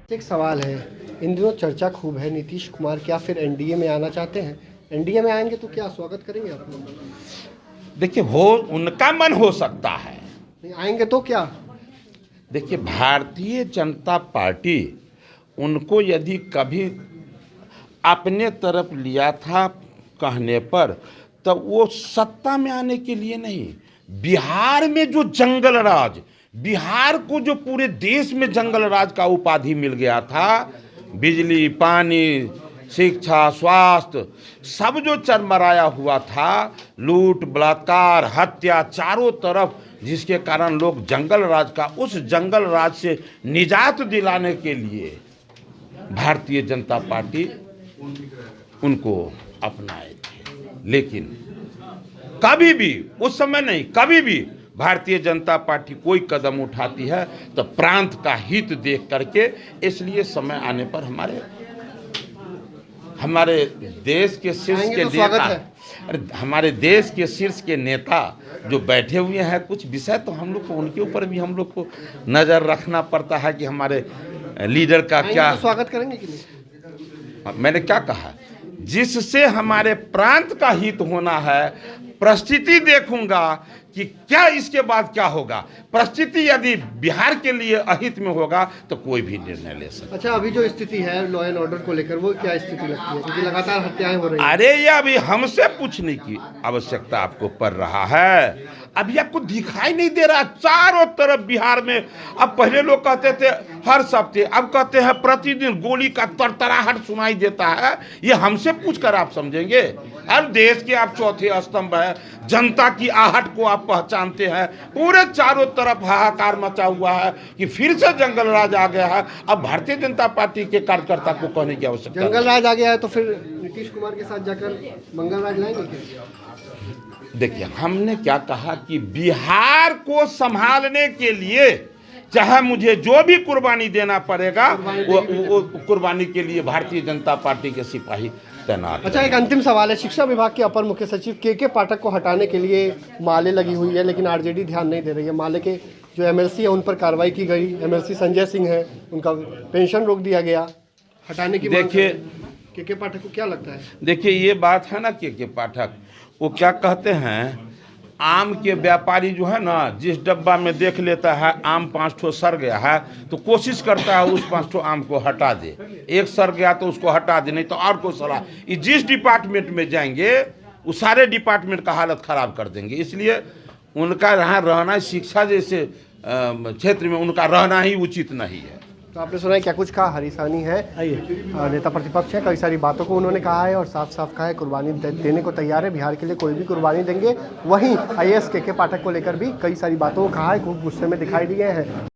एक सवाल है, इन दिनों चर्चा खूब है, नीतीश कुमार क्या फिर एनडीए में आना चाहते हैं? एनडीए में आएंगे तो क्या स्वागत करेंगे आप लोग? देखिए, हो उनका मन हो सकता है। नहीं आएंगे तो क्या? देखिए, भारतीय जनता पार्टी उनको यदि कभी अपने तरफ लिया था कहने पर, तब वो सत्ता में आने के लिए नहीं, बिहार में जो जंगल राज, बिहार को जो पूरे देश में जंगल राज का उपाधि मिल गया था, बिजली, पानी, शिक्षा, स्वास्थ्य, सब जो चरमराया हुआ था, लूट, बलात्कार, हत्या चारों तरफ, जिसके कारण लोग जंगल राज का, उस जंगल राज से निजात दिलाने के लिए भारतीय जनता पार्टी उनको अपनाए थे। लेकिन कभी भी, उस समय नहीं, कभी भी भारतीय जनता पार्टी कोई कदम उठाती है तो प्रांत का हित देख करके, इसलिए समय आने पर हमारे देश के शीर्ष के नेता, अरे हमारे देश के शीर्ष के नेता जो बैठे हुए हैं, कुछ विषय तो हम लोग को, उनके ऊपर भी हम लोग को नज़र रखना पड़ता है कि हमारे लीडर का क्या तो स्वागत करेंगे कि नहीं? मैंने क्या कहा, जिससे हमारे प्रांत का हित होना है, परिस्थिति देखूंगा कि क्या इसके बाद क्या होगा। परिस्थिति यदि बिहार के लिए अहित में होगा तो कोई भी निर्णय ले सकता। अच्छा, अभी जो स्थिति है लॉ एंड ऑर्डर को लेकर, वो क्या स्थिति लगती है? क्योंकि लगातार हत्याएं हो रही हैं। अरे ये अभी हमसे पूछने की आवश्यकता आपको पड़ रहा है। अभी आपको दिखाई नहीं दे रहा चारों तरफ बिहार में? अब पहले लोग कहते थे हर सप्ताह, अब कहते हैं प्रतिदिन गोली का तरतराहट सुनाई देता है। ये हमसे पूछकर आप समझेंगे? अब देश के आप चौथे स्तंभ है, जनता की आहट को आप पहचानते हैं। पूरे चारों तरफ हाहाकार मचा हुआ है कि फिर से जंगल राज आ गया है। अब भारतीय जनता पार्टी के कार्यकर्ता को कहने की आवश्यकता जंगल राज आ गया है तो फिर नीतीश कुमार के साथ जाकर मंगल राज लाएंगे क्या? देखिए, हमने क्या कहा कि बिहार को संभालने के लिए चाहे मुझे जो भी कुर्बानी देना पड़ेगा, वो कुर्बानी के लिए भारतीय जनता पार्टी के सिपाही तैनात। अच्छा, एक अंतिम सवाल है, शिक्षा विभाग के अपर मुख्य सचिव के पाठक को हटाने के लिए माले लगी हुई है, लेकिन आरजेडी ध्यान नहीं दे रही है। माले के जो एमएलसी है उन पर कार्रवाई की गई, एमएलसी संजय सिंह है, उनका पेंशन रोक दिया गया, हटाने की। देखिए, के पाठक को क्या लगता है? देखिए, ये बात है ना, के पाठक वो क्या कहते हैं, आम के व्यापारी जो है ना, जिस डब्बा में देख लेता है आम 5 ठो सड़ गया है तो कोशिश करता है उस 5 ठो आम को हटा दे। एक सड़ गया तो उसको हटा दे, नहीं तो और को सड़ा। जिस डिपार्टमेंट में जाएंगे वो सारे डिपार्टमेंट का हालत खराब कर देंगे। इसलिए उनका यहाँ रहना, शिक्षा जैसे क्षेत्र में उनका रहना ही उचित नहीं है। तो आपने सुना है क्या कुछ कहा? हरीश सहनी है, नेता प्रतिपक्ष है, कई सारी बातों को उन्होंने कहा है और साफ साफ कहा है कुर्बानी देने को तैयार है, बिहार के लिए कोई भी कुर्बानी देंगे। वहीं आईएएस के पाठक को लेकर भी कई सारी बातों को कहा है, खूब गुस्से में दिखाई दिए हैं।